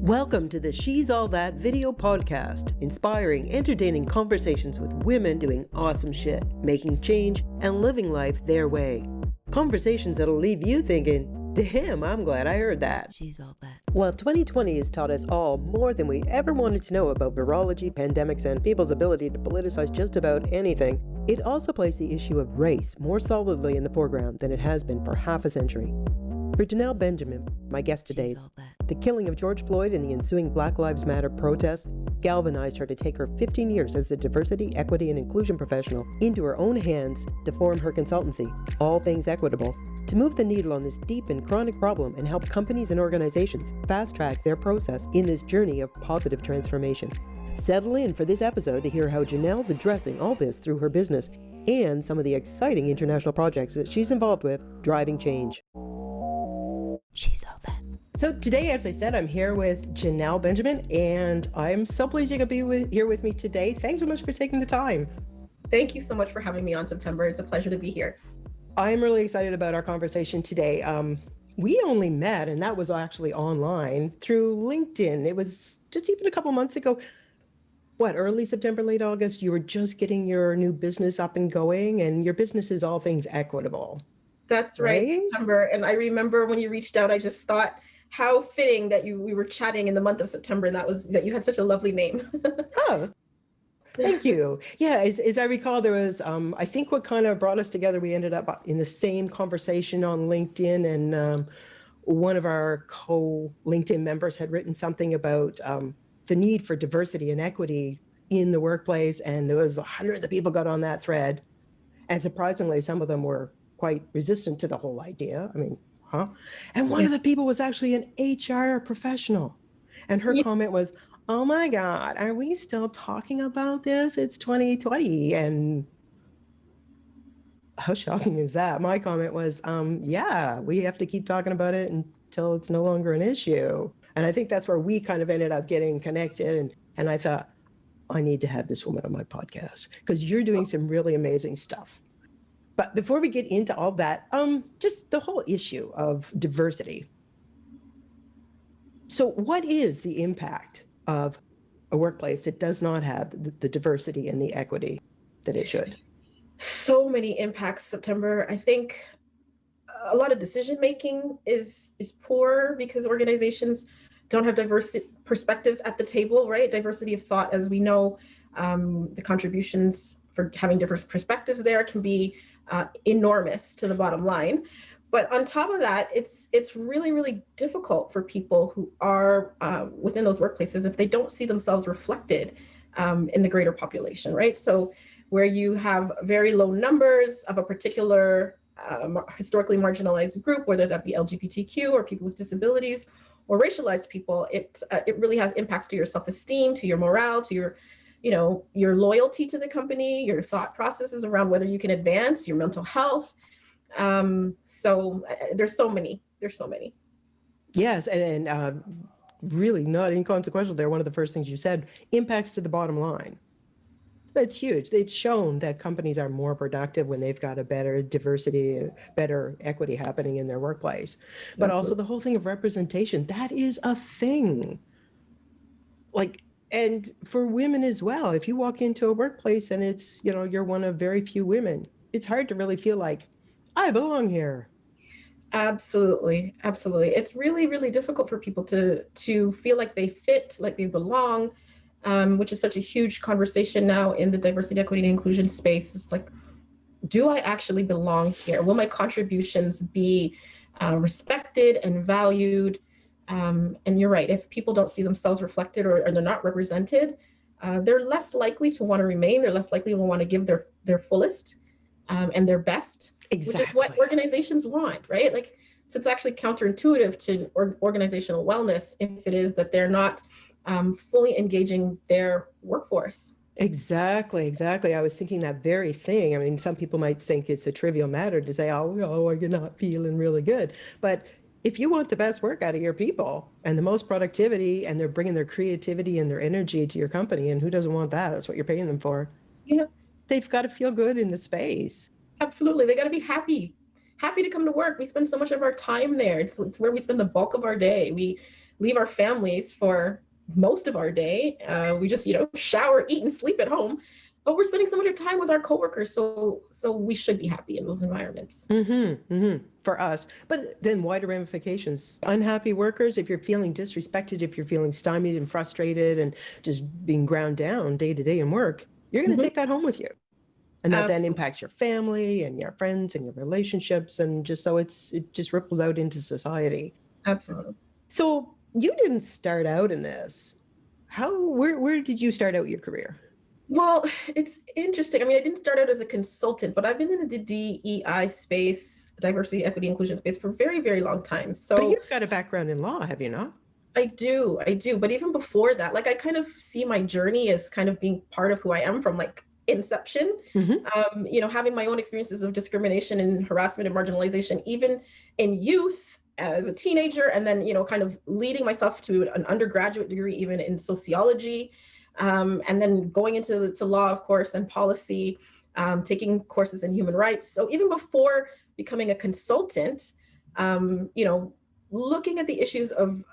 Welcome to the She's All That video podcast, inspiring, entertaining conversations with women doing awesome shit, making change, and living life their way. Conversations that'll leave you thinking, damn, I'm glad I heard that. She's all that. Well, 2020 has taught us all more than we ever wanted to know about virology, pandemics, and people's ability to politicize just about anything. It also placed the issue of race more solidly in the foreground than it has been for half a century. For Janelle Benjamin, my guest today, the killing of George Floyd and the ensuing Black Lives Matter protests galvanized her to take her 15 years as a diversity, equity, and inclusion professional into her own hands to form her consultancy, All Things Equitable, to move the needle on this deep and chronic problem and help companies and organizations fast-track their process in this journey of positive transformation. Settle in for this episode to hear how Janelle's addressing all this through her business and some of the exciting international projects that she's involved with driving change. She's all that. So today, as I said, I'm here with Janelle Benjamin, and I'm so pleased you could be here with me today. Thanks so much for taking the time. Thank you so much for having me on, September. It's a pleasure to be here. I'm really excited about our conversation today. We only met, and that was actually online through LinkedIn. It was just even a couple months ago. Early September, late August, you were just getting your new business up and going, and your business is All Things Equitable. That's right, September. And I remember when you reached out, I just thought how fitting that we were chatting in the month of September, and that you had such a lovely name. Oh, thank you. Yeah, as I recall, there was, I think what kind of brought us together, we ended up in the same conversation on LinkedIn, and one of our co-LinkedIn members had written something about the need for diversity and equity in the workplace, and there was hundreds of people got on that thread, and surprisingly, some of them were quite resistant to the whole idea. I mean, And one of the people was actually an HR professional, and her comment was, "Oh my God, are we still talking about this? It's 2020." And how shocking is that? My comment was, yeah, we have to keep talking about it until it's no longer an issue. And I think that's where we kind of ended up getting connected. And I thought, I need to have this woman on my podcast because you're doing some really amazing stuff. But before we get into all that, just the whole issue of diversity. So what is the impact of a workplace that does not have the diversity and the equity that it should? So many impacts, September. I think a lot of decision-making is poor because organizations don't have diverse perspectives at the table, right? Diversity of thought, as we know, the contributions for having different perspectives there can be enormous to the bottom line. But on top of that, it's really, really difficult for people who are within those workplaces if they don't see themselves reflected in the greater population, right? So where you have very low numbers of a particular historically marginalized group, whether that be LGBTQ or people with disabilities or racialized people, it really has impacts to your self-esteem, to your morale, to your loyalty to the company, your thought processes around whether you can advance, your mental health. So there's so many. Yes, and really not inconsequential there. One of the first things you said, impacts to the bottom line. That's huge. It's shown that companies are more productive when they've got a better diversity, better equity happening in their workplace. But also the whole thing of representation, that is a thing. And for women as well, if you walk into a workplace and it's, you're one of very few women, it's hard to really feel like, I belong here. Absolutely. It's really, really difficult for people to feel like they fit, like they belong, which is such a huge conversation now in the diversity, equity, and inclusion space. It's like, do I actually belong here? Will my contributions be respected and valued? And you're right, if people don't see themselves reflected or they're not represented, they're less likely to want to remain. They're less likely to want to give their fullest and their best, exactly. Which is what organizations want, right? So it's actually counterintuitive to organizational wellness if it is that they're not fully engaging their workforce. Exactly. I was thinking that very thing. I mean, some people might think it's a trivial matter to say, oh, you're not feeling really good. But if you want the best work out of your people and the most productivity, and they're bringing their creativity and their energy to your company, and who doesn't want that? That's what you're paying them for. Yeah. They've got to feel good in the space. Absolutely. They got to be happy to come to work. We spend so much of our time there. It's where we spend the bulk of our day. leave our families for most of our day. We just, shower, eat, and sleep at home, but we're spending so much time with our coworkers. So we should be happy in those environments. For us. But then wider ramifications. Unhappy workers, if you're feeling disrespected, if you're feeling stymied and frustrated and just being ground down day to day in work, you're going to take that home with you. And that then impacts your family and your friends and your relationships. And just so it just ripples out into society. Absolutely. So you didn't start out in this. Where did you start out your career? Well, it's interesting. I mean, I didn't start out as a consultant, but I've been in the DEI space, diversity, equity, inclusion space for a very, very long time. So but you've got a background in law, have you not? I do. But even before that, like I kind of see my journey as kind of being part of who I am from like inception. Having my own experiences of discrimination and harassment and marginalization, even in youth as a teenager, and then, kind of leading myself to an undergraduate degree, even in sociology. And then going into law, of course, and policy, taking courses in human rights. So even before becoming a consultant, looking at the issues of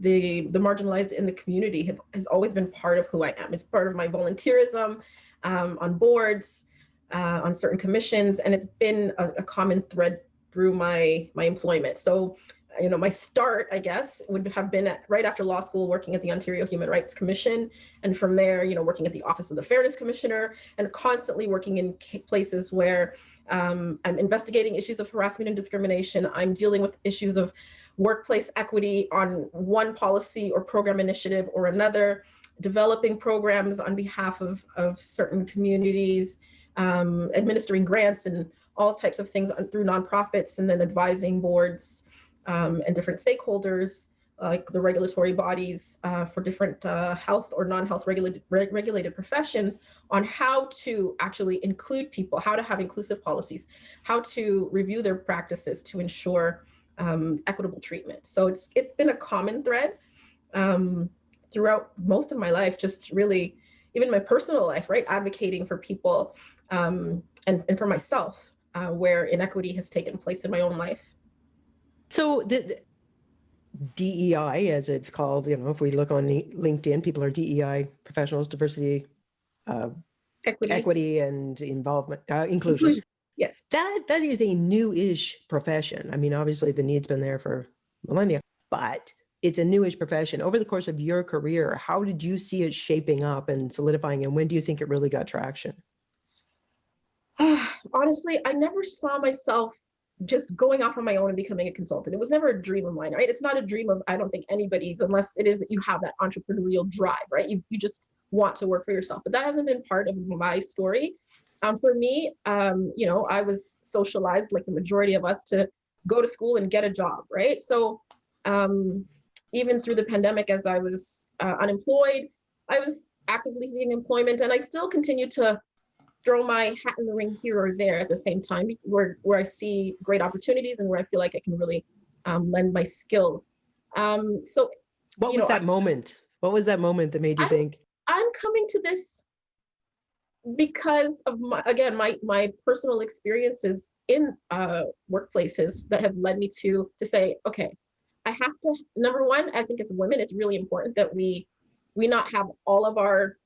the marginalized in the community has always been part of who I am. It's part of my volunteerism on boards, on certain commissions, and it's been a common thread through my employment. So my start, I guess, would have been right after law school, working at the Ontario Human Rights Commission. And from there, working at the Office of the Fairness Commissioner, and constantly working in places where I'm investigating issues of harassment and discrimination. I'm dealing with issues of workplace equity on one policy or program initiative or another, developing programs on behalf of certain communities, administering grants and all types of things through nonprofits, and then advising boards and different stakeholders, like the regulatory bodies for different health or non-health regulated professions, on how to actually include people, how to have inclusive policies, how to review their practices to ensure equitable treatment. So it's been a common thread throughout most of my life, just really, even my personal life, right? Advocating for people and for myself where inequity has taken place in my own life. So the DEI, as it's called, if we look on LinkedIn, people are DEI professionals, diversity, equity and involvement, inclusion. Yes. That is a new-ish profession. I mean, obviously the need's been there for millennia, but it's a newish profession. Over the course of your career, how did you see it shaping up and solidifying, and when do you think it really got traction? Honestly, I never saw myself just going off on my own and becoming a consultant. It was never a dream of mine, right? It's not a dream of, I don't think, anybody's, unless it is that you have that entrepreneurial drive, right? You just want to work for yourself, but that hasn't been part of my story. For me, I was socialized, like the majority of us, to go to school and get a job, right? So even through the pandemic, as I was unemployed, I was actively seeking employment, and I still continue to throw my hat in the ring here or there at the same time, where I see great opportunities and where I feel like I can really lend my skills. So what was that moment? What was that moment that made you think? I'm coming to this because of my personal experiences in workplaces that have led me to say, okay, I have to, number one, I think as women, it's really important that we not have all of our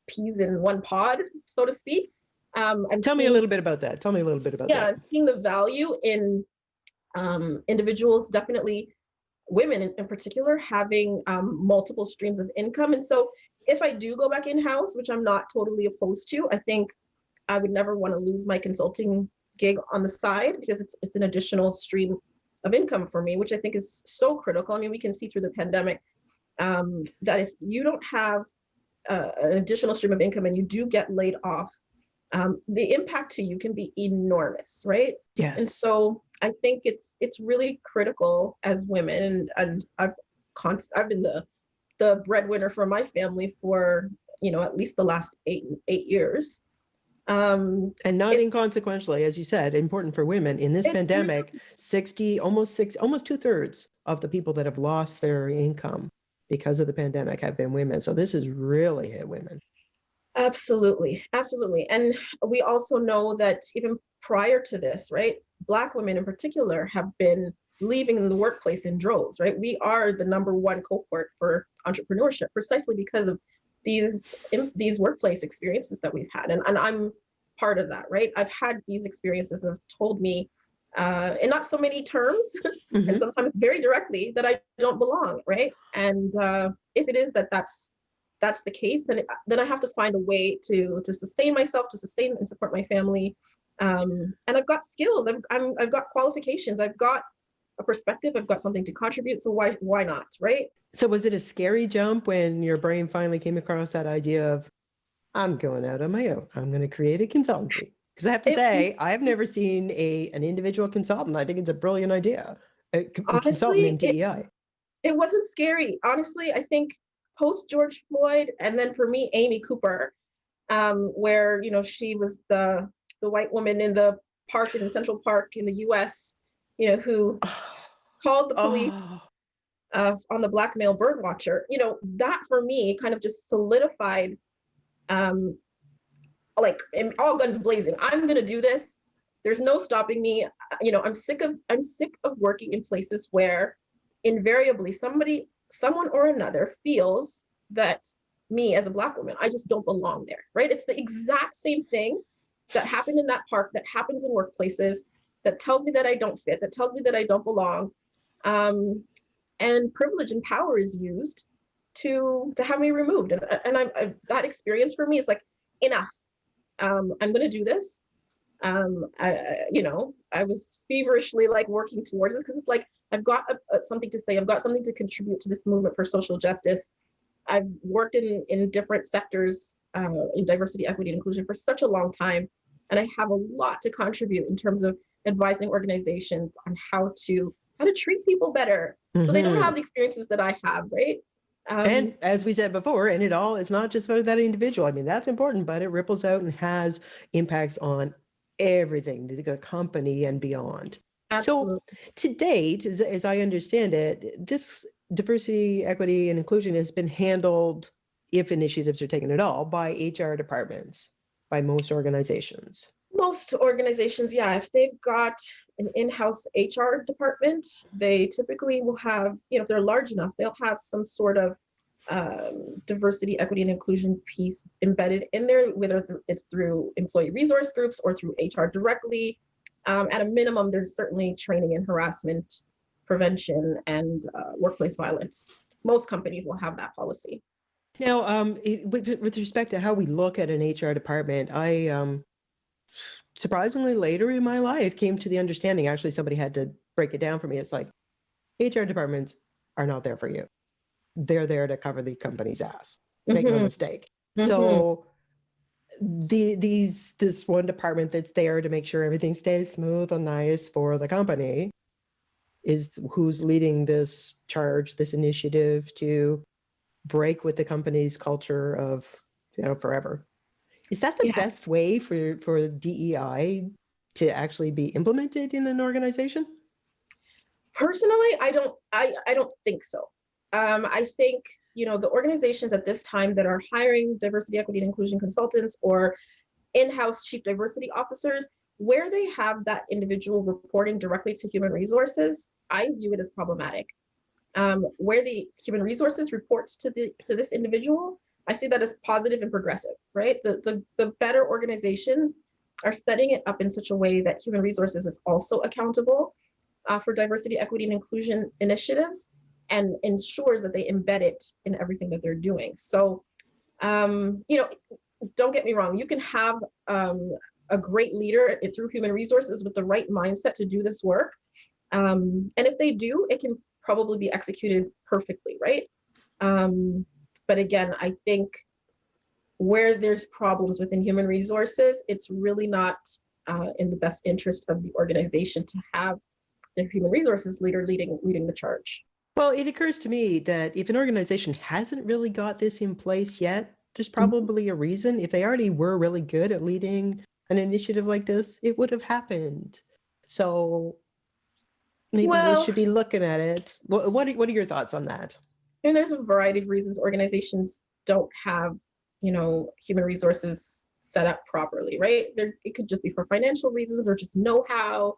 peas in one pod, so to speak. Tell me a little bit about that. Yeah, I'm seeing the value in individuals, definitely women in particular, having multiple streams of income. And so if I do go back in-house, which I'm not totally opposed to, I think I would never want to lose my consulting gig on the side, because it's an additional stream of income for me, which I think is so critical. I mean, we can see through the pandemic that if you don't have an additional stream of income and you do get laid off, the impact to you can be enormous, right? Yes. And so I think it's really critical as women, and I've been the breadwinner for my family for at least the last eight years. And not inconsequentially, as you said, important for women in this pandemic. Really, almost 2/3 of the people that have lost their income because of the pandemic have been women. So this has really hit women. Absolutely. And we also know that even prior to this, right, Black women in particular have been leaving the workplace in droves, right? We are the number one cohort for entrepreneurship precisely because of these workplace experiences that we've had. And I'm part of that, right? I've had these experiences that have told me, in not so many terms, and sometimes very directly, that I don't belong, right? And if it is that's the case, then I have to find a way to sustain myself, to sustain and support my family. And I've got skills, I've got qualifications, I've got a perspective, I've got something to contribute. So why not, right? So was it a scary jump when your brain finally came across that idea of, I'm going out on my own, I'm going to create a consultancy? Because I have to say, I've never seen an individual consultant. I think it's a brilliant idea. A consultant in DEI. It wasn't scary. Honestly, I think post George Floyd, and then for me, Amy Cooper, where, she was the white woman in the park, in Central Park in the US, who called the police on the black male bird watcher. That for me kind of just solidified, like, all guns blazing, I'm going to do this. There's no stopping me. I'm sick of working in places where invariably someone or another feels that me as a black woman, I just don't belong there, right? It's the exact same thing that happened in that park, that happens in workplaces, that tells me that I don't fit, that tells me that I don't belong. And privilege and power is used to have me removed. And that experience for me is like, enough. I'm going to do this. I was feverishly like working towards this because it's like, I've got something to say. I've got something to contribute to this movement for social justice. I've worked in different sectors in diversity, equity, and inclusion for such a long time. And I have a lot to contribute in terms of advising organizations on how to treat people better so they don't have the experiences that I have, right? And as we said before, and it's not just about that individual. I mean, that's important, but it ripples out and has impacts on everything, the company and beyond. Absolutely. So to date, as I understand it, this diversity, equity, and inclusion has been handled, if initiatives are taken at all, by HR departments, by most organizations. Most organizations, yeah. If they've got an in-house HR department, they typically will have, if they're large enough, they'll have some sort of diversity, equity, and inclusion piece embedded in there, whether it's through employee resource groups or through HR directly. At a minimum, there's certainly training in harassment prevention and workplace violence. Most companies will have that policy. Now, with respect to how we look at an HR department, I surprisingly later in my life came to the understanding, actually somebody had to break it down for me. It's like, HR departments are not there for you. They're there to cover the company's ass. Make no mistake. So this one department that's there to make sure everything stays smooth and nice for the company is who's leading this charge, this initiative to break with the company's culture of, forever. Is that the best way for DEI to actually be implemented in an organization? Personally, I don't think so. I think, the organizations at this time that are hiring diversity, equity, and inclusion consultants or in-house chief diversity officers, where they have that individual reporting directly to human resources, I view it as problematic. Where the human resources reports to this individual, I see that as positive and progressive, right? The better organizations are setting it up in such a way that human resources is also accountable for diversity, equity, and inclusion initiatives, and ensures that they embed it in everything that they're doing. So, don't get me wrong, you can have a great leader through human resources with the right mindset to do this work. And if they do, it can probably be executed perfectly, right? But again, I think where there's problems within human resources, it's really not in the best interest of the organization to have the human resources leader leading the charge. Well, it occurs to me that if an organization hasn't really got this in place yet, there's probably a reason. If they already were really good at leading an initiative like this, it would have happened. So maybe we should be looking at it. What are your thoughts on that? And there's a variety of reasons organizations don't have, human resources set up properly, right? It could just be for financial reasons or just know-how.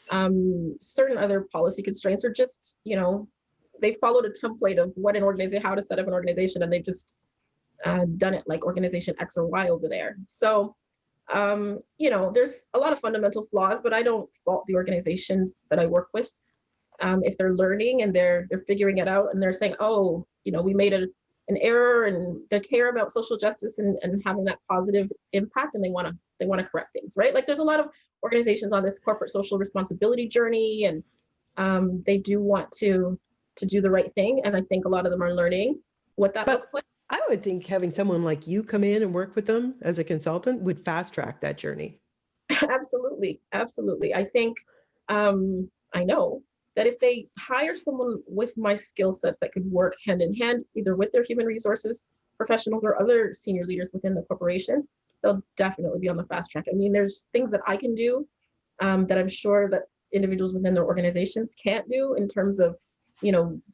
certain other policy constraints, or just, they followed a template of what an organization, how to set up an organization, and they've just done it like organization X or Y over there. So, there's a lot of fundamental flaws, but I don't fault the organizations that I work with. If they're learning and they're figuring it out and they're saying, oh, we made an error, and they care about social justice and having that positive impact, and they want to correct things, right? Like, there's a lot of organizations on this corporate social responsibility journey, and they do want to do the right thing. And I think a lot of them are learning what that looks like. I would think having someone like you come in and work with them as a consultant would fast track that journey. Absolutely. I think, I know that if they hire someone with my skill sets that could work hand in hand, either with their human resources professionals or other senior leaders within the corporations, they'll definitely be on the fast track. I mean, there's things that I can do that I'm sure that individuals within their organizations can't do, in terms of,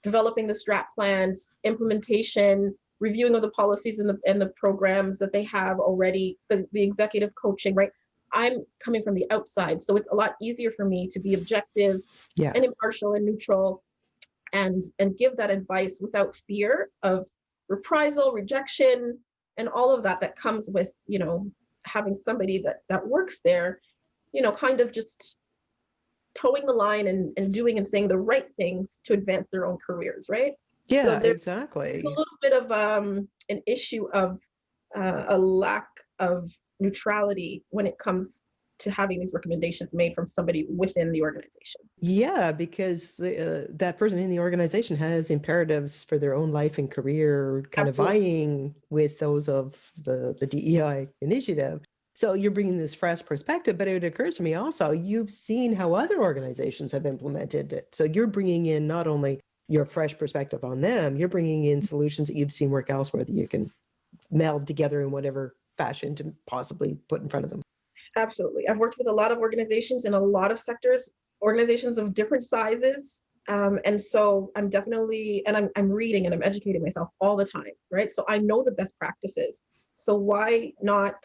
developing the strat plans, implementation, reviewing of the policies and the programs that they have already, the executive coaching, right? I'm coming from the outside, so it's a lot easier for me to be objective and impartial and neutral, and give that advice without fear of reprisal, rejection, and all of that comes with, having somebody that works there, kind of just towing the line and doing and saying the right things to advance their own careers, right? Yeah, so exactly. A little bit of an issue of a lack of neutrality when it comes to having these recommendations made from somebody within the organization. Yeah, because that person in the organization has imperatives for their own life and career, kind Absolutely. of vying with those of the DEI initiative. So you're bringing this fresh perspective, but it occurs to me also, you've seen how other organizations have implemented it. So you're bringing in not only your fresh perspective on them, you're bringing in solutions that you've seen work elsewhere that you can meld together in whatever fashion to possibly put in front of them. Absolutely. I've worked with a lot of organizations in a lot of sectors, organizations of different sizes. And so I'm definitely, and I'm reading and I'm educating myself all the time, right? So I know the best practices. So why not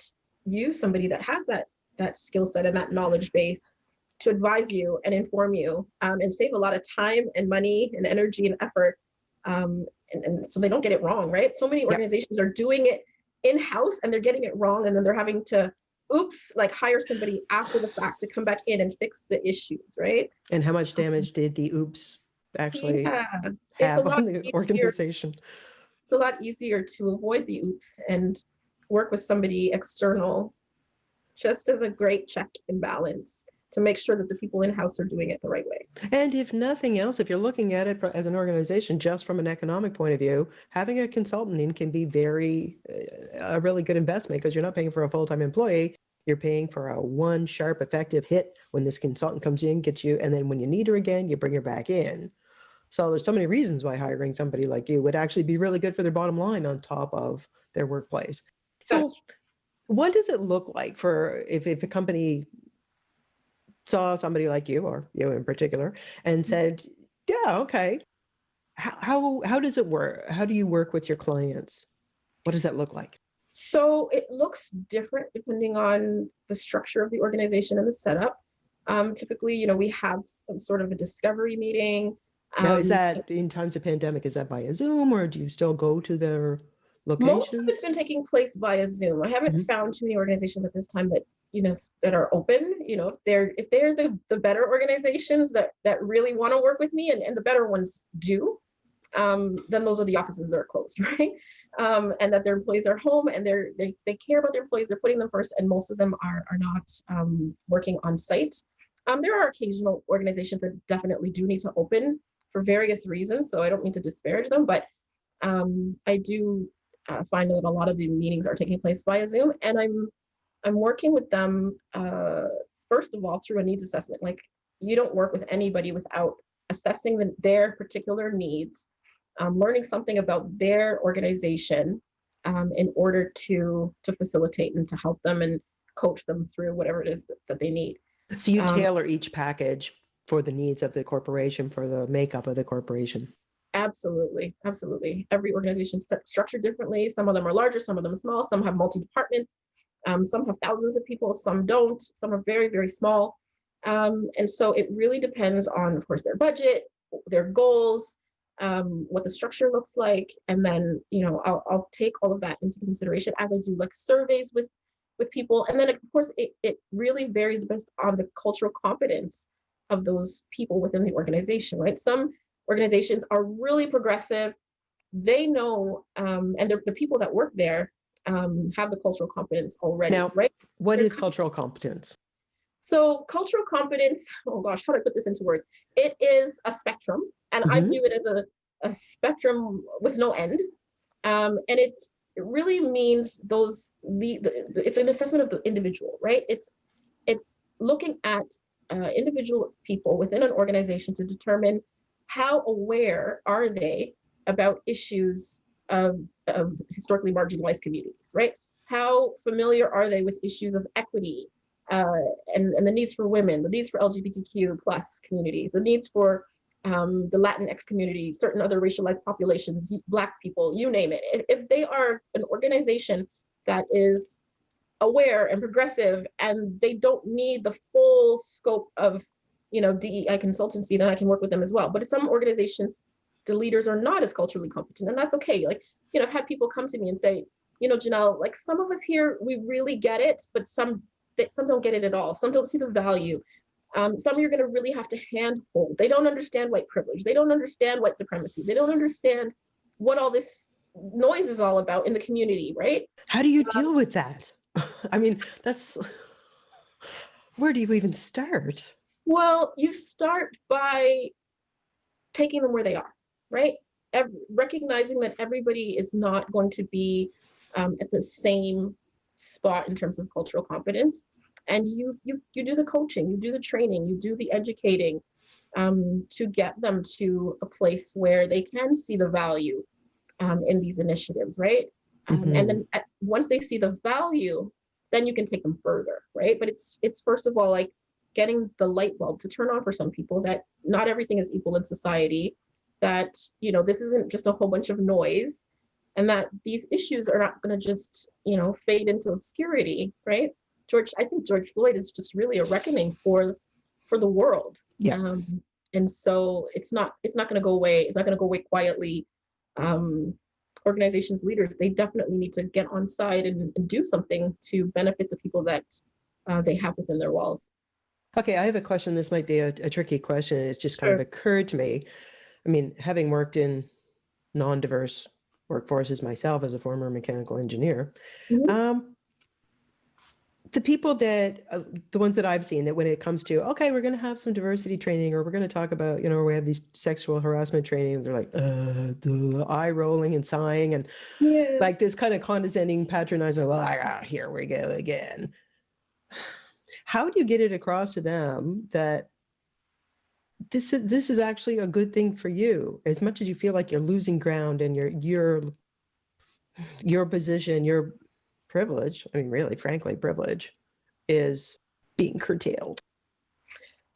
use somebody that has that skill set and that knowledge base to advise you and inform you, and save a lot of time and money and energy and effort. And so they don't get it wrong, right? So many organizations are doing it in-house and they're getting it wrong. And then they're having to, hire somebody after the fact to come back in and fix the issues, right? And how much damage did the oops actually have on the organization? It's a lot easier to avoid the oops and work with somebody external, just as a great check and balance, to make sure that the people in-house are doing it the right way. And if nothing else, if you're looking at it as an organization, just from an economic point of view, having a consultant in can be a really good investment, because you're not paying for a full-time employee. You're paying for a one sharp, effective hit when this consultant comes in, gets you, and then when you need her again, you bring her back in. So there's so many reasons why hiring somebody like you would actually be really good for their bottom line on top of their workplace. So what does it look like for if a company saw somebody like you, or you in particular, and said, yeah, okay, how does it work? How do you work with your clients? What does that look like? So it looks different depending on the structure of the organization and the setup. Typically, we have some sort of a discovery meeting. Now, is that in times of pandemic, is that via Zoom, or do you still go to their locations? Most of it's been taking place via Zoom. I haven't found too many organizations at this time that that are open. If they're the better organizations that really want to work with me, and the better ones do, then those are the offices that are closed, right? And that their employees are home and they care about their employees. They're putting them first, and most of them are not working on site. There are occasional organizations that definitely do need to open for various reasons, so I don't mean to disparage them, but I do find that a lot of the meetings are taking place via Zoom, and I'm working with them first of all through a needs assessment. Like, you don't work with anybody without assessing their particular needs, learning something about their organization, in order to facilitate and to help them and coach them through whatever it is that they need. So you tailor each package for the needs of the corporation, for the makeup of the corporation. Absolutely. Every organization is structured differently. Some of them are larger, some of them are small, some have multi-departments, some have thousands of people, some don't, some are very, very small. And so it really depends on, of course, their budget, their goals, what the structure looks like. And then, I'll take all of that into consideration as I do like surveys with people. And then of course, it really varies based on the cultural competence of those people within the organization, right? Some organizations are really progressive. They know, and the people that work there have the cultural competence already, Now, right? what They're is cultural competence? So cultural competence, oh gosh, how do I put this into words? It is a spectrum, and I view it as a spectrum with no end. And it really means it's an assessment of the individual, right? It's looking at individual people within an organization to determine how aware are they about issues of historically marginalized communities, right? How familiar are they with issues of equity, and the needs for women, the needs for LGBTQ plus communities, the needs for the Latinx community, certain other racialized populations, Black people, you name it. If they are an organization that is aware and progressive and they don't need the full scope of, DEI consultancy, then I can work with them as well. But some organizations, the leaders are not as culturally competent, and that's okay. Like, I've had people come to me and say, Janelle, like some of us here, we really get it, but some don't get it at all. Some don't see the value. Some you're going to really have to handhold. They don't understand white privilege. They don't understand white supremacy. They don't understand what all this noise is all about in the community, right? How do you deal with that? I mean, where do you even start? Well, you start by taking them where they are, right? Recognizing that everybody is not going to be at the same spot in terms of cultural competence. And you do the coaching, you do the training, you do the educating to get them to a place where they can see the value in these initiatives, right? And then once they see the value, then you can take them further, right? But it's first of all like getting the light bulb to turn on for some people that not everything is equal in society, that this isn't just a whole bunch of noise, and that these issues are not going to just fade into obscurity, right? I think George Floyd is just really a reckoning for the world. Yeah. And so it's not going to go away. It's not going to go away quietly. Organizations, leaders, they definitely need to get on side and do something to benefit the people that they have within their walls. Okay, I have a question. This might be a tricky question. It's just kind of occurred to me. I mean, having worked in non-diverse workforces myself as a former mechanical engineer, the people that, the ones that I've seen, that when it comes to, okay, we're going to have some diversity training, or we're going to talk about, we have these sexual harassment training, they're like, eye rolling and sighing, and like this kind of condescending, patronizing, well, here we go again. How do you get it across to them that this is actually a good thing for you, as much as you feel like you're losing ground and your position, your privilege, I mean, really, frankly, privilege is being curtailed?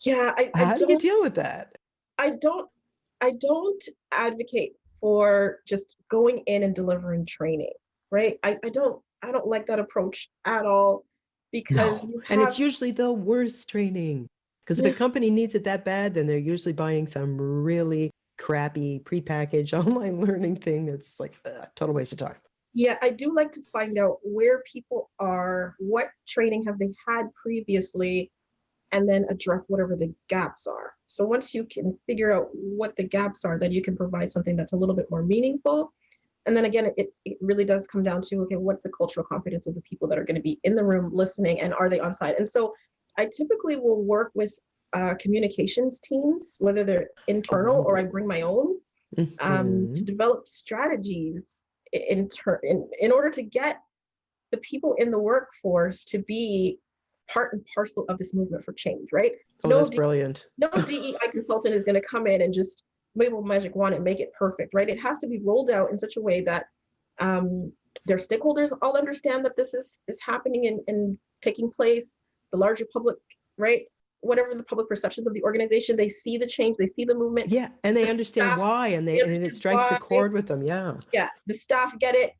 Yeah. How do you deal with that? I don't advocate for just going in and delivering training, right? I don't like that approach at all, because and it's usually the worst training, because if a company needs it that bad, then they're usually buying some really crappy prepackaged online learning thing that's like total waste of time. Yeah, I do like to find out where people are, what training have they had previously, and then address whatever the gaps are. So once you can figure out what the gaps are, then you can provide something that's a little bit more meaningful. And then again, it really does come down to, okay, what's the cultural competence of the people that are going to be in the room listening, and are they on site? And so I typically will work with communications teams, whether they're internal or I bring my own, to develop strategies in order to get the people in the workforce to be part and parcel of this movement for change, right? That's brilliant. No DEI consultant is going to come in and just wave a magic wand and make it perfect, right? It has to be rolled out in such a way that their stakeholders all understand that this is happening and taking place. The larger public, right? Whatever the public perceptions of the organization, they see the change, they see the movement. Yeah, and they understand why, and it strikes a chord with them. Yeah. Yeah, the staff get it.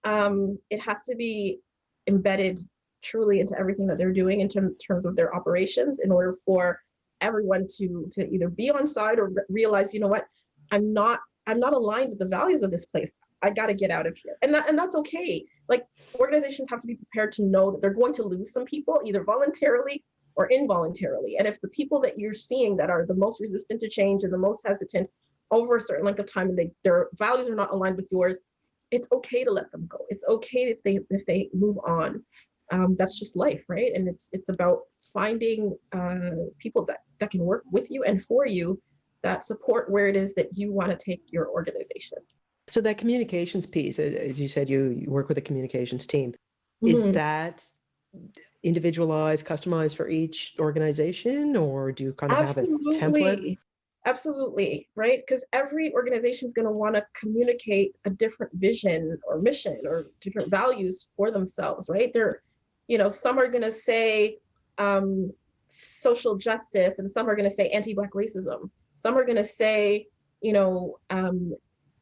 It has to be embedded truly into everything that they're doing in terms of their operations, in order for everyone to either be on side or realize, you know what, I'm not aligned with the values of this place. I got to get out of here. And that's okay. Like, organizations have to be prepared to know that they're going to lose some people, either voluntarily or involuntarily. And if the people that you're seeing that are the most resistant to change and the most hesitant over a certain length of time, and their values are not aligned with yours, it's okay to let them go. It's okay if they move on. That's just life, right? And it's about finding people that can work with you and for you, that support where it is that you want to take your organization. So that communications piece, as you said, you work with a communications team. Is that individualized, customized for each organization, or do you kind of have a template? Absolutely, right? Because every organization is going to want to communicate a different vision or mission or different values for themselves, right? Some are going to say social justice, and some are going to say anti-Black racism. Some are going to say,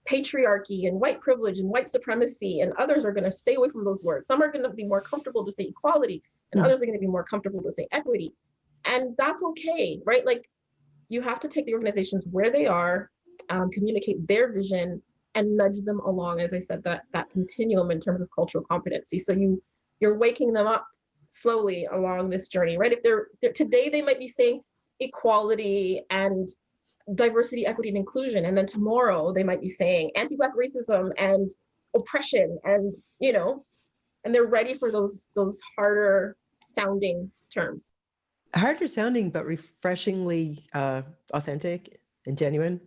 patriarchy and white privilege and white supremacy, and others are going to stay away from those words. Some are going to be more comfortable to say equality, and others are going to be more comfortable to say equity. And that's okay, right? Like, you have to take the organizations where they are, communicate their vision, and nudge them along, as I said, that continuum in terms of cultural competency. So you're waking them up slowly along this journey, right? If they're today, they might be saying equality and diversity, equity, and inclusion, and then tomorrow they might be saying anti-Black racism and oppression, and and they're ready for those harder sounding terms. Harder sounding, but refreshingly authentic and genuine.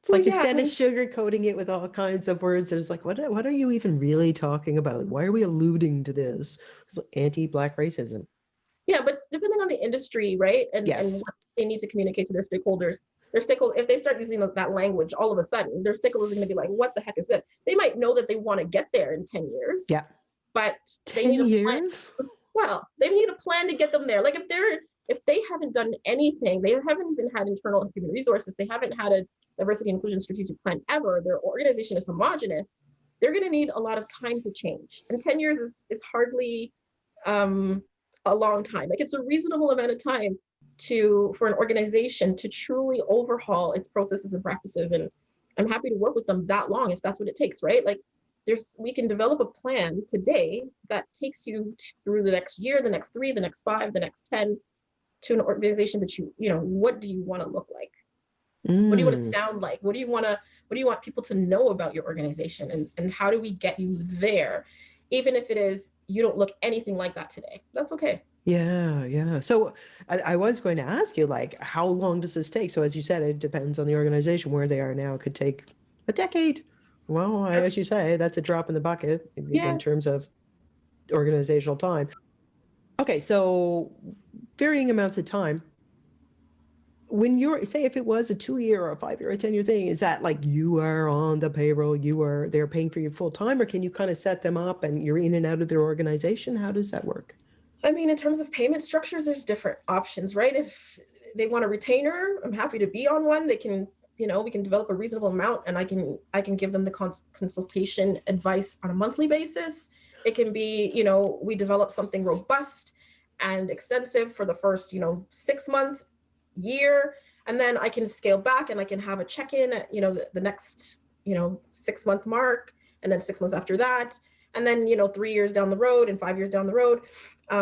It's like, instead of sugarcoating it with all kinds of words, there's like, what are you even really talking about? Why are we alluding to this? It's like anti-Black racism. Yeah, but it's depending on the industry, right? And what they need to communicate to their stakeholders. If they start using that language, all of a sudden, their stakeholders are going to be like, what the heck is this? They might know that they want to get there in 10 years. Yeah. But 10 years? Well, they need a plan to get them there. Like, if they haven't done anything, they haven't even had internal human resources, they haven't had a diversity and inclusion strategic plan ever, their organization is homogenous, they're going to need a lot of time to change. And 10 years is hardly a long time. Like, it's a reasonable amount of time for an organization to truly overhaul its processes and practices. And I'm happy to work with them that long if that's what it takes, right? Like, we can develop a plan today that takes you through the next year, the next 3, the next 5, the next 10, to an organization that what do you want to look like? What do you want to sound like? What do you want people to know about your organization? And how do we get you there? Even if it is, you don't look anything like that today, that's okay. Yeah. So I was going to ask you, like, how long does this take? So as you said, it depends on the organization. Where they are now, it could take a decade. Well, as you say, that's a drop in the bucket in terms of organizational time. Okay, so varying amounts of time. When say if it was a 2-year or a 5-year or a 10-year thing, is that like you are on the payroll, they're paying for you full time, or can you kind of set them up and you're in and out of their organization? How does that work? I mean, in terms of payment structures, there's different options, right? If they want a retainer, I'm happy to be on one. They can, we can develop a reasonable amount, and I can give them the consultation advice on a monthly basis. It can be, we develop something robust and extensive for the first, 6 months, year, and then I can scale back and I can have a check-in at, the next, 6-month mark, and then 6 months after that. And then, 3 years down the road and 5 years down the road,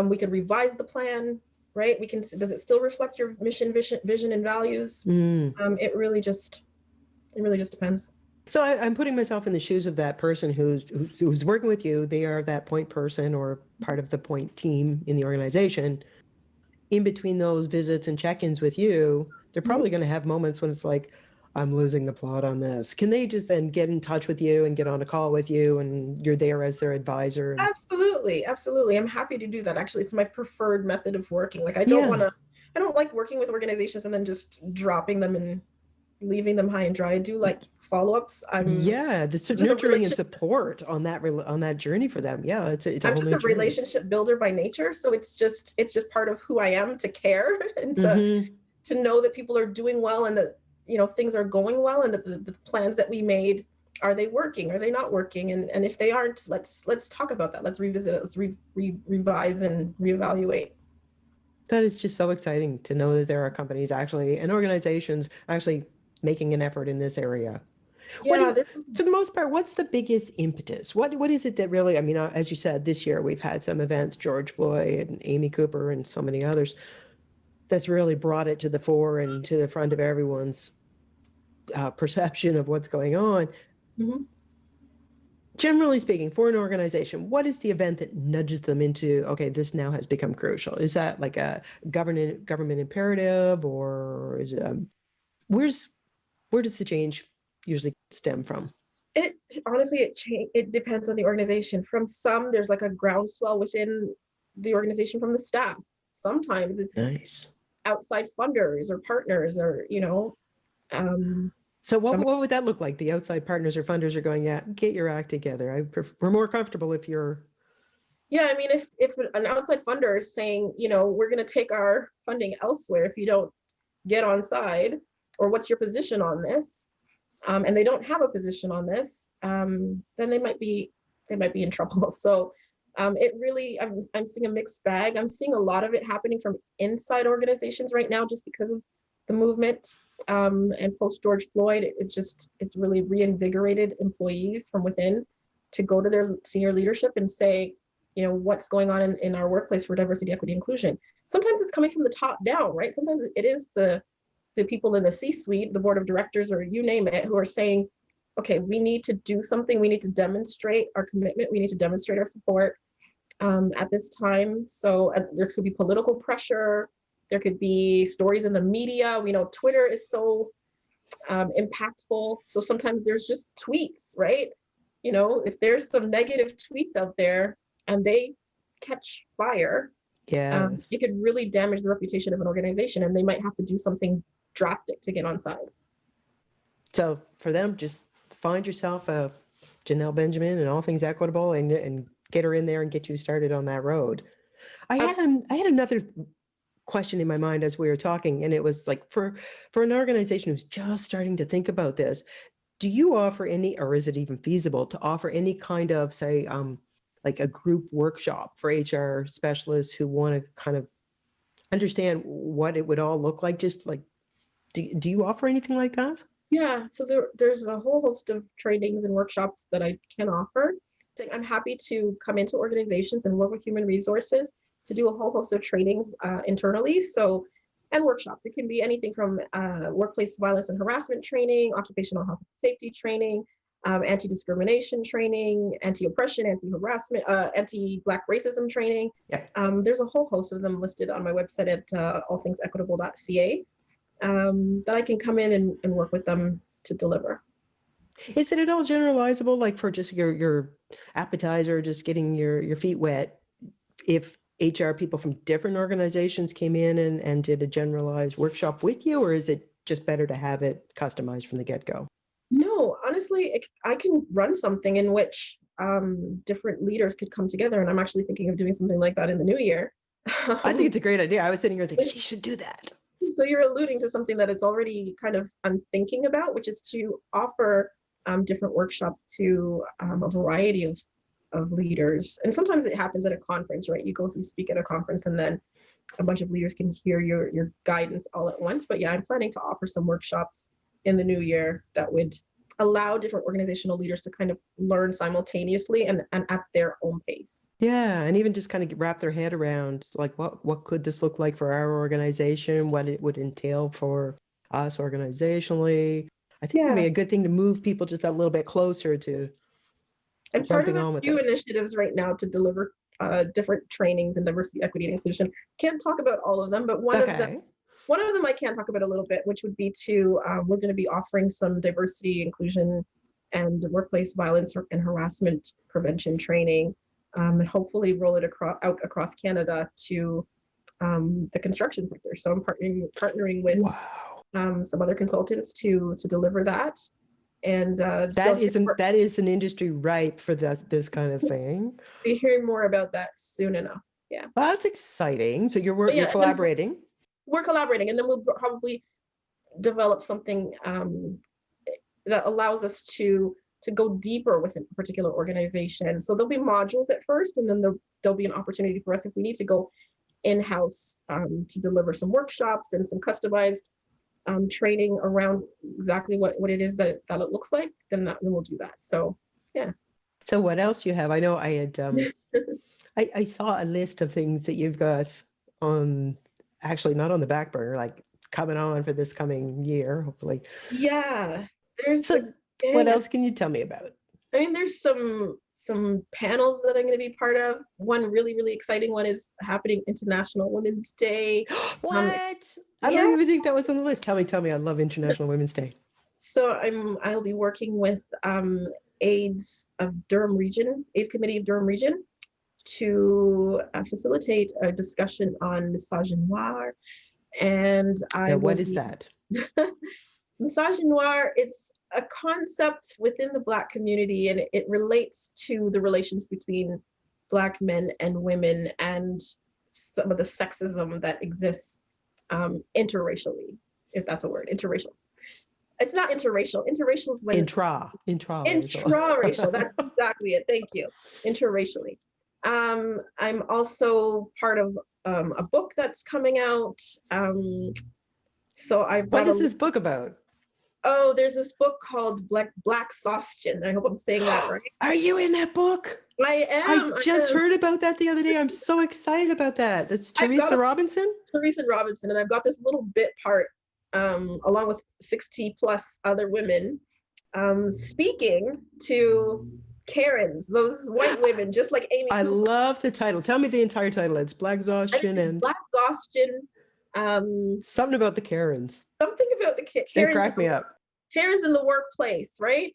we could revise the plan, right? Does it still reflect your mission, vision, and values? It really just depends. So I'm putting myself in the shoes of that person who's working with you. They are that point person or part of the point team in the organization. In between those visits and check-ins with you, they're probably going to have moments when it's like, I'm losing the plot on this. Can they just then get in touch with you and get on a call with you, and you're there as their advisor? Absolutely. I'm happy to do that. Actually, it's my preferred method of working. Like, I don't like working with organizations and then just dropping them and leaving them high and dry. I do like follow-ups. The nurturing and support on that journey for them. Yeah, it's a I'm just a relationship builder by nature, so it's just part of who I am to care and to know that people are doing well, and that things are going well, and that the plans that we made Are they working? Are they not working? And if they aren't, let's talk about that. Let's revisit it. Let's revise and reevaluate. That is just so exciting to know that there are companies actually and organizations actually making an effort in this area. Yeah, For the most part, what's the biggest impetus? What is it that really, I mean, as you said, this year we've had some events, George Floyd and Amy Cooper and so many others, that's really brought it to the fore and to the front of everyone's perception of what's going on. Mhm. Generally speaking, for an organization, what is the event that nudges them into, okay, this now has become crucial? Is that like a government imperative, or is it, where does the change usually stem from? It honestly, it depends on the organization. From some, there's like a groundswell within the organization from the staff. Sometimes it's Nice. outside funders or partners, or So what would that look like? The outside partners or funders are going, yeah, get your act together. We're more comfortable if you're. Yeah, I mean, if an outside funder is saying, we're going to take our funding elsewhere if you don't get on side, or what's your position on this, and they don't have a position on this, then they might be in trouble. So it really, I'm seeing a mixed bag. I'm seeing a lot of it happening from inside organizations right now, just because of the movement, and post George Floyd. It's really reinvigorated employees from within to go to their senior leadership and say, what's going on in our workplace for diversity, equity, inclusion. Sometimes it's coming from the top down, right? Sometimes it is the people in the C-suite, the board of directors, or you name it, who are saying, okay, we need to do something. We need to demonstrate our commitment. We need to demonstrate our support at this time. So there could be political pressure. There could be stories in the media. We know Twitter is so impactful. So sometimes there's just tweets, right? If there's some negative tweets out there and they catch fire, Yes. it could really damage the reputation of an organization, and they might have to do something drastic to get on side. So for them, just find yourself a Janelle Benjamin and All Things Equitable and get her in there and get you started on that road. I had another question in my mind as we were talking, and it was like, for an organization who's just starting to think about this, do you offer any, or is it even feasible to offer any kind of, say, like a group workshop for HR specialists who want to kind of understand what it would all look like? Just like, do you offer anything like that? Yeah, so there's a whole host of trainings and workshops that I can offer. I'm happy to come into organizations and work with human resources to do a whole host of trainings internally. So, and workshops. It can be anything from workplace violence and harassment training, occupational health and safety training, anti-discrimination training, anti-oppression, anti-harassment, anti-Black racism training. Yeah. There's a whole host of them listed on my website at allthingsequitable.ca that I can come in and work with them to deliver. Is it at all generalizable, like for just your appetizer, just getting your feet wet, if HR people from different organizations came in and did a generalized workshop with you, or is it just better to have it customized from the get-go? No, honestly, I can run something in which different leaders could come together, and I'm actually thinking of doing something like that in the new year. I think it's a great idea. I was sitting here thinking she should do that. So you're alluding to something that it's already kind of I'm thinking about, which is to offer different workshops to a variety of leaders. And sometimes it happens at a conference, right? You speak at a conference, and then a bunch of leaders can hear your guidance all at once. But yeah, I'm planning to offer some workshops in the new year that would allow different organizational leaders to kind of learn simultaneously and at their own pace. Yeah, and even just kind of wrap their head around, like, what could this look like for our organization, what it would entail for us organizationally. I think it would be a good thing to move people just that little bit closer to and jumping on part of with a few this. initiatives right now to deliver different trainings in diversity, equity, and inclusion. Can't talk about all of them, but one of them I can talk about a little bit, which would be we're going to be offering some diversity, inclusion, and workplace violence and harassment prevention training, and hopefully roll it out across Canada to the construction sector. So I'm partnering with some other consultants to deliver that. And that is an industry ripe for this kind of thing. Be hearing more about that soon enough. Yeah, well, that's exciting. So you're collaborating. We're collaborating, and then we'll probably develop something that allows us to to go deeper within a particular organization. So there'll be modules at first, and then there'll be an opportunity for us if we need to go in-house to deliver some workshops and some customized training around exactly what it is that it looks like, then we'll do that. So yeah. So what else do you have? I know I had I saw a list of things that you've got on, actually not on the back burner, like coming on for this coming year, hopefully. Yeah. What else can you tell me about it? I mean, there's some panels that I'm going to be part of. One really, really exciting one is happening International Women's Day. What? I don't even think that was on the list. Tell me. I love International Women's Day. So I'll be working with AIDS Committee of Durham Region to facilitate a discussion on misogynoir. And what is that? Misogynoir, it's a concept within the Black community, and it relates to the relations between Black men and women and some of the sexism that exists interracially, if that's a word. Interracial. It's not interracial. Interracial is when intraracial. That's exactly it. Thank you. Interracially. I'm also part of a book that's coming out. So I've got What is this book about? Oh, there's this book called Black Exhaustion. I hope I'm saying that right. Are you in that book? I am. I just heard about that the other day. I'm so excited about that. That's Teresa Robinson? Teresa Robinson. And I've got this little bit part along with 60 plus other women speaking to Karens, those white women, just like Amy. I love the title. Tell me the entire title. It's Black Exhaustion and Black Exhaustion. Something about the Karens. Something about the Karens. They crack me up. Karens in the workplace, right?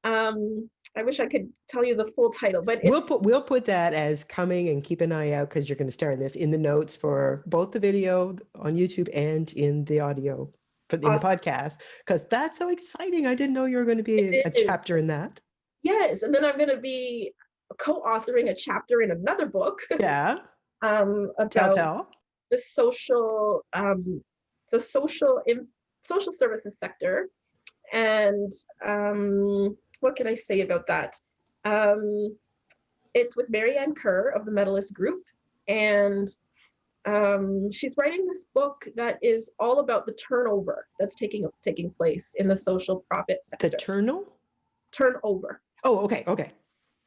I wish I could tell you the full title, but we'll put that as coming, and keep an eye out because you're going to star in this in the notes for both the video on YouTube and in the audio in the podcast, because that's so exciting. I didn't know you were going to be a chapter in that. Yes, and then I'm going to be co-authoring a chapter in another book. Yeah. About Tell. the social services sector, and what can I say about that? It's with Marianne Kerr of the Medalist Group, and she's writing this book that is all about the turnover that's taking place in the social profit sector. The turnover. Oh, okay.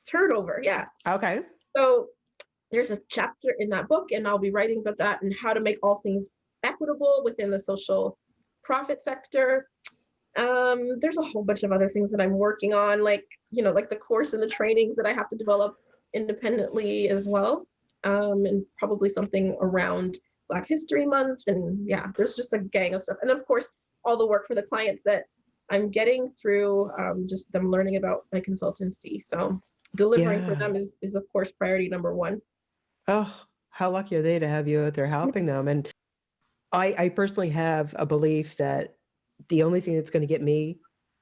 Turnover, yeah. Okay. So there's a chapter in that book, and I'll be writing about that and how to make all things equitable within the social profit sector. There's a whole bunch of other things that I'm working on, like the course and the trainings that I have to develop independently as well, and probably something around Black History Month. And yeah, there's just a gang of stuff. And of course, all the work for the clients that I'm getting through just them learning about my consultancy. So delivering for them is of course priority number one. Oh, how lucky are they to have you out there helping them? And I personally have a belief that the only thing that's going to get me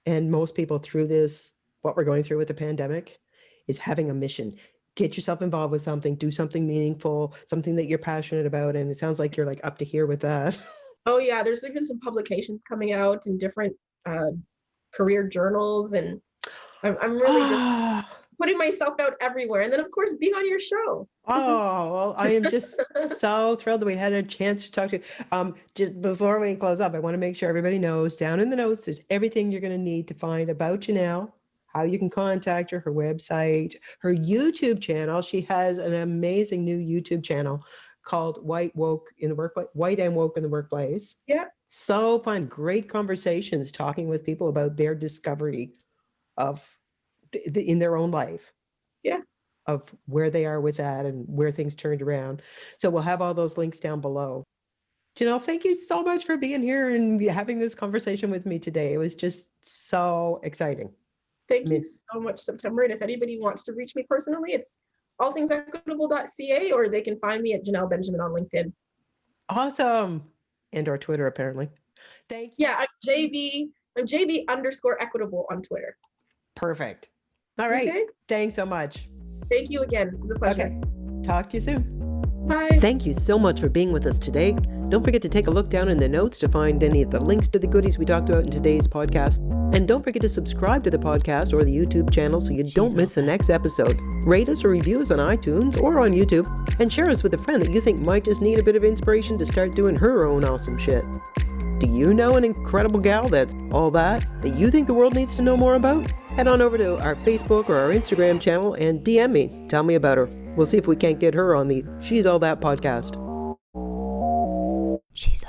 and most people through this, what we're going through with the pandemic, is having a mission. Get yourself involved with something, do something meaningful, something that you're passionate about. And it sounds like you're like up to here with that. Oh yeah, there's even some publications coming out in different career journals, and I'm really just putting myself out everywhere. And then of course being on your show. Oh, well, I am just so thrilled that we had a chance to talk to you. Just before we close up, I want to make sure everybody knows down in the notes, there's everything you're going to need to find about Janelle, how you can contact her website, her YouTube channel. She has an amazing new YouTube channel called White and Woke in the Workplace. Yeah. So fun, great conversations talking with people about their discovery of in their own life. Yeah. Of where they are with that and where things turned around. So we'll have all those links down below. Janelle, thank you so much for being here and having this conversation with me today. It was just so exciting. Thank you so much, September. And if anybody wants to reach me personally, it's allthingsequitable.ca, or they can find me at Janelle Benjamin on LinkedIn. Awesome. And or Twitter, apparently. Thank you. Yeah, I'm JB_equitable on Twitter. Perfect. All right. Okay. Thanks so much. Thank you again. It was a pleasure. Okay. Talk to you soon. Bye. Thank you so much for being with us today. Don't forget to take a look down in the notes to find any of the links to the goodies we talked about in today's podcast. And don't forget to subscribe to the podcast or the YouTube channel so you don't miss the next episode. Rate us or review us on iTunes or on YouTube, and share us with a friend that you think might just need a bit of inspiration to start doing her own awesome shit. Do you know an incredible gal that's all that you think the world needs to know more about? Head on over to our Facebook or our Instagram channel and DM me. Tell me about her. We'll see if we can't get her on the She's All That podcast. She's